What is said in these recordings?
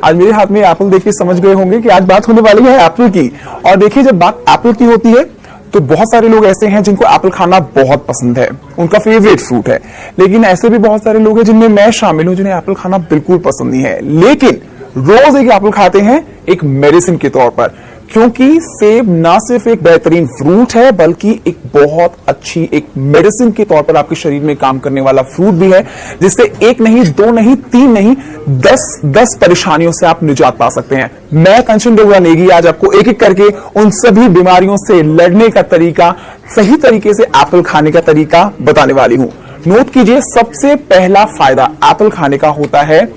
आज मेरे हाथ में एप्पल देखिए समझ गए होंगे कि आज बात होने वाली है एप्पल की। और देखिए जब बात एप्पल की होती है तो बहुत सारे लोग ऐसे हैं जिनको एप्पल खाना बहुत पसंद है, उनका फेवरेट फ्रूट है। लेकिन ऐसे भी बहुत सारे लोग हैं जिनमें मैं शामिल हूं जिन्हें एप्पल खाना बिल्कुल पसंद नहीं है, लेकिन रोज एक एप्पल खाते हैं एक मेडिसिन के तौर पर, क्योंकि सेब ना सिर्फ एक बेहतरीन फ्रूट है बल्कि एक बहुत अच्छी एक मेडिसिन के तौर पर आपके शरीर में काम करने वाला फ्रूट भी है, जिससे एक नहीं, दो नहीं, तीन नहीं, 10 परेशानियों से आप निजात पा सकते हैं। मैं कंचन डोगरा नेगी आज आपको एक एक करके उन सभी बीमारियों से लड़ने का तरीका, सही तरीके से एप्पल खाने का तरीका बताने वाली हूं। नोट कीजिए, सबसे पहला फायदा एप्पल खाने का होता है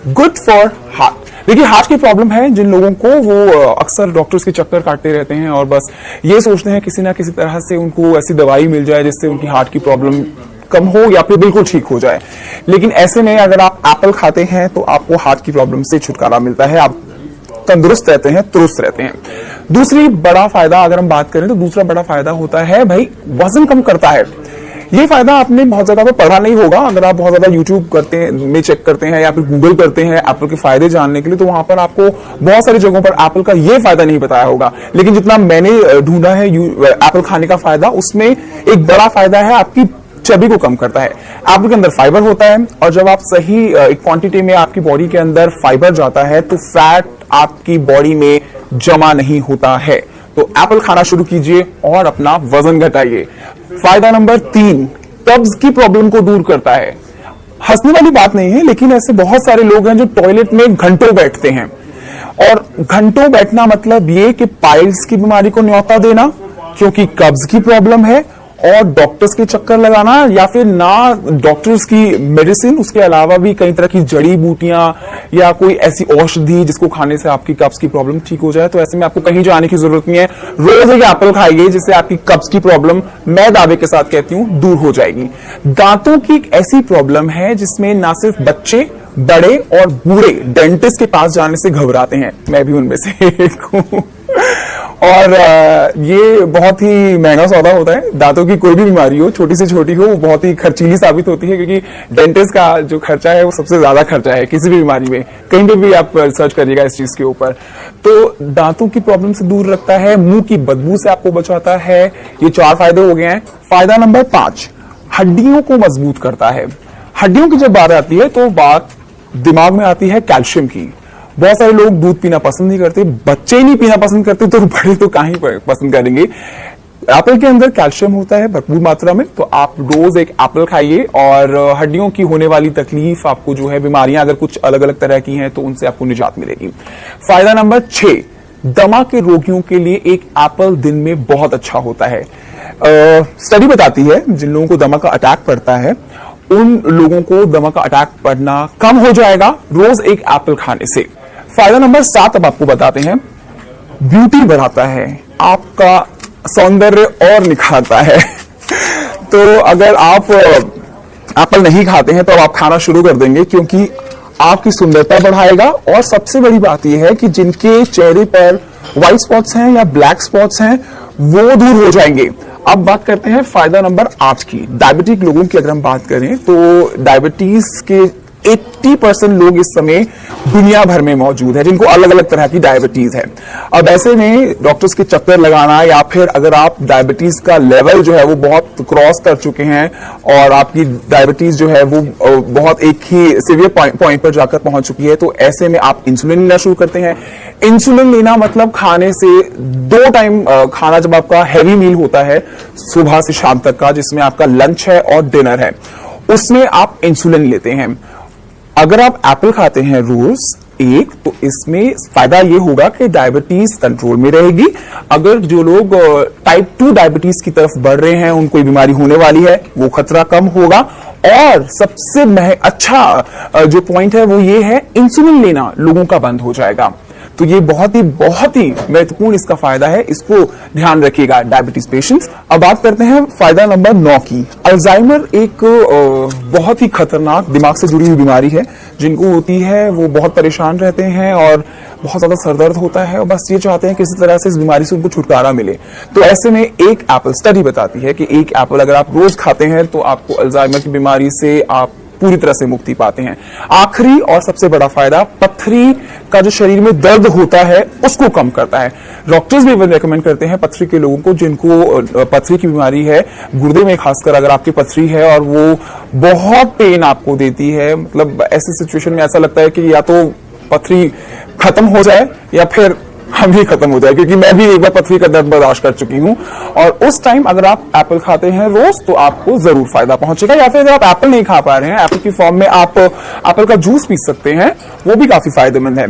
गुड फॉर हार्ट। देखिए हार्ट की प्रॉब्लम है जिन लोगों को, वो अक्सर डॉक्टर्स के चक्कर काटते रहते हैं और बस ये सोचते हैं किसी ना किसी तरह से उनको ऐसी दवाई मिल जाए जिससे उनकी हार्ट की प्रॉब्लम कम हो या फिर बिल्कुल ठीक हो जाए। लेकिन ऐसे में अगर आप एप्पल खाते हैं तो आपको हार्ट की प्रॉब्लम से छुटकारा मिलता है, आप तंदुरुस्त रहते हैं, तुरुस्त रहते हैं। दूसरी बड़ा फायदा अगर हम बात करें तो दूसरा बड़ा फायदा होता है भाई वजन कम करता है। ये फायदा आपने बहुत ज्यादा तो पढ़ा नहीं होगा, अगर आप बहुत ज्यादा यूट्यूब करते हैं में चेक करते हैं या फिर गूगल करते हैं एप्पल के फायदे जानने के लिए, तो वहां पर आपको बहुत सारी जगहों पर एप्पल का ये फायदा नहीं बताया होगा। लेकिन जितना मैंने ढूंढा है एप्पल खाने का फायदा, उसमें एक बड़ा फायदा है आपकी चर्बी को कम करता है। एप्पल के अंदर फाइबर होता है और जब आप सही क्वांटिटी में आपकी बॉडी के अंदर फाइबर जाता है तो फैट आपकी बॉडी में जमा नहीं होता है। तो एप्पल खाना शुरू कीजिए और अपना वजन घटाइए। फायदा नंबर 3, कब्ज की प्रॉब्लम को दूर करता है। हंसने वाली बात नहीं है, लेकिन ऐसे बहुत सारे लोग हैं जो टॉयलेट में घंटों बैठते हैं, और घंटों बैठना मतलब ये कि पाइल्स की बीमारी को न्योता देना क्योंकि कब्ज की प्रॉब्लम है, और डॉक्टर्स के चक्कर लगाना या फिर ना डॉक्टर्स की मेडिसिन, उसके अलावा भी कई तरह की जड़ी बूटियां या कोई ऐसी औषधि जिसको खाने से आपकी कब्ज की प्रॉब्लम ठीक हो जाए। तो ऐसे में आपको कहीं जाने की जरूरत नहीं है, रोज एक एप्पल खाइए जिससे आपकी कब्ज की प्रॉब्लम, मैं दावे के साथ कहती हूं, दूर हो जाएगी। दांतों की एक ऐसी प्रॉब्लम है जिसमें ना सिर्फ बच्चे, बड़े और बूढ़े डेंटिस्ट के पास जाने से घबराते हैं, मैं भी उनमें से एक हूं। और ये बहुत ही महंगा सौदा होता है। दांतों की कोई भी बीमारी हो, छोटी से छोटी हो, वो बहुत ही खर्चीली साबित होती है, क्योंकि डेंटिस्ट का जो खर्चा है वो सबसे ज्यादा खर्चा है किसी भी बीमारी में। कहीं पे भी आप सर्च करिएगा इस चीज के ऊपर। तो दांतों की प्रॉब्लम से दूर रखता है, मुंह की बदबू से आपको बचाता है। ये 4 फायदे हो गए हैं। फायदा नंबर 5, हड्डियों को मजबूत करता है। हड्डियों की जब बात आती है तो बात दिमाग में आती है कैल्शियम की। बहुत सारे लोग दूध पीना पसंद नहीं करते, बच्चे नहीं पीना पसंद करते, तो बड़े तो कहीं पसंद करेंगे। एप्पल के अंदर कैल्शियम होता है भरपूर मात्रा में, तो आप रोज एक एप्पल खाइए और हड्डियों की होने वाली तकलीफ, आपको जो है बीमारियां अगर कुछ अलग अलग तरह की हैं तो उनसे आपको निजात मिलेगी। फायदा नंबर 6, दमा के रोगियों के लिए एक एप्पल दिन में बहुत अच्छा होता है। स्टडी बताती है जिन लोगों को दमा का अटैक पड़ता है उन लोगों को दमा का अटैक पड़ना कम हो जाएगा रोज एक एप्पल खाने से। फायदा नंबर 7 अब आपको बताते हैं, ब्यूटी बढ़ाता है, आपका सौंदर्य और निखारता है। तो अगर आप एप्पल नहीं खाते हैं तो अब आप खाना शुरू कर देंगे, क्योंकि आपकी सुंदरता बढ़ाएगा। और सबसे बड़ी बात यह है कि जिनके चेहरे पर व्हाइट स्पॉट्स हैं या ब्लैक स्पॉट्स हैं वो दूर हो जाएंगे। अब बात करते हैं फायदा नंबर 8 की। डायबिटिक लोगों की अगर हम बात करें तो डायबिटीज के 80% लोग इस समय दुनिया भर में मौजूद है जिनको अलग अलग तरह की डायबिटीज है। अब ऐसे में डॉक्टर्स के चक्कर लगाना, या फिर अगर आप डायबिटीज का लेवल जो है वो बहुत क्रॉस कर चुके हैं और आपकी डायबिटीज जो है वो बहुत एक ही सीवियर पॉइंट पर जाकर पहुंच चुकी है, तो ऐसे में आप इंसुलिन लेना शुरू करते हैं। इंसुलिन लेना मतलब खाने से 2 टाइम खाना, जब आपका हैवी मील होता है सुबह से शाम तक का, जिसमें आपका लंच है और डिनर है, उसमें आप इंसुलिन लेते हैं। अगर आप एप्पल खाते हैं रोज एक, तो इसमें फायदा ये होगा कि डायबिटीज कंट्रोल में रहेगी। अगर जो लोग टाइप 2 डायबिटीज की तरफ बढ़ रहे हैं, उनको बीमारी होने वाली है, वो खतरा कम होगा। और सबसे अच्छा जो पॉइंट है वो ये है, इंसुलिन लेना लोगों का बंद हो जाएगा। तो ये बहुत ही महत्वपूर्ण इसका फायदा है, इसको ध्यान रखिएगा डायबिटीज पेशेंट्स। अब बात करते हैं फायदा नंबर 9 की। अल्जाइमर एक बहुत ही खतरनाक दिमाग से जुड़ी हुई बीमारी है। जिनको होती है वो बहुत परेशान रहते हैं और बहुत ज्यादा सरदर्द होता है और बस ये चाहते हैं किसी तरह से इस बीमारी से उनको छुटकारा मिले। तो ऐसे में एक एप्पल, स्टडी बताती है कि एक एप्पल अगर आप रोज खाते हैं तो आपको अल्जाइमर की बीमारी से आप पूरी तरह से मुक्ति पाते हैं। आखिरी और सबसे बड़ा फायदा, पथरी का जो शरीर में दर्द होता है उसको कम करता है। डॉक्टर्स भी रेकमेंड करते हैं पथरी के लोगों को जिनको पथरी की बीमारी है, गुर्दे में खासकर अगर आपकी पथरी है और वो बहुत पेन आपको देती है, मतलब ऐसी सिचुएशन में ऐसा लगता है कि या तो पथरी खत्म हो जाए या फिर हम ही खत्म हो जाए, क्योंकि मैं भी एक बार पथरी का दर्द बर्दाश्त कर चुकी हूं। और उस टाइम अगर आप एप्पल खाते हैं रोज तो आपको जरूर फायदा पहुंचेगा। या फिर अगर आप एप्पल नहीं खा पा रहे हैं, एप्पल की फॉर्म में आप एप्पल का जूस पी सकते हैं, वो भी काफी फायदेमंद है।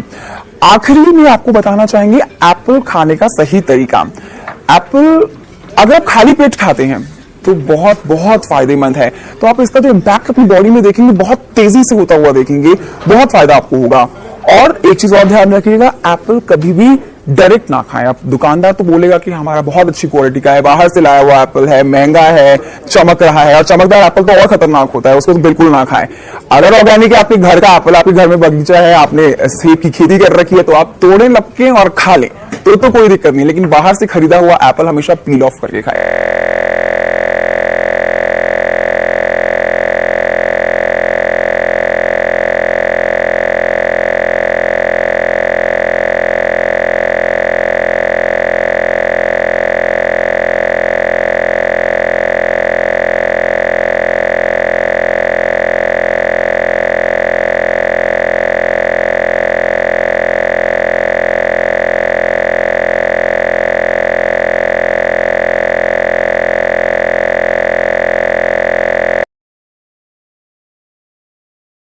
आखिरी में आपको बताना चाहेंगे एप्पल खाने का सही तरीका। एप्पल अगर आप खाली पेट खाते हैं तो बहुत बहुत फायदेमंद है, तो आप इसका जो इम्पैक्ट अपनी बॉडी में देखेंगे बहुत तेजी से होता हुआ देखेंगे, बहुत फायदा आपको होगा। और एक चीज और ध्यान रखिएगा, एप्पल कभी भी डायरेक्ट ना खाएं। आप दुकानदार तो बोलेगा कि हमारा बहुत अच्छी क्वालिटी का है, बाहर से लाया हुआ एप्पल है, महंगा है, चमक रहा है, और चमकदार एप्पल तो और खतरनाक होता है, उसको तो बिल्कुल ना खाएं। अगर ऑर्गेनिक है, आपके घर का एप्पल, आपके घर में बगीचा है, आपने सेब की खेती कर रखी है, तो आप तोड़ें, लपकें और खा लें, तो कोई दिक्कत नहीं। लेकिन बाहर से खरीदा हुआ एप्पल हमेशा पील ऑफ करके खाएं।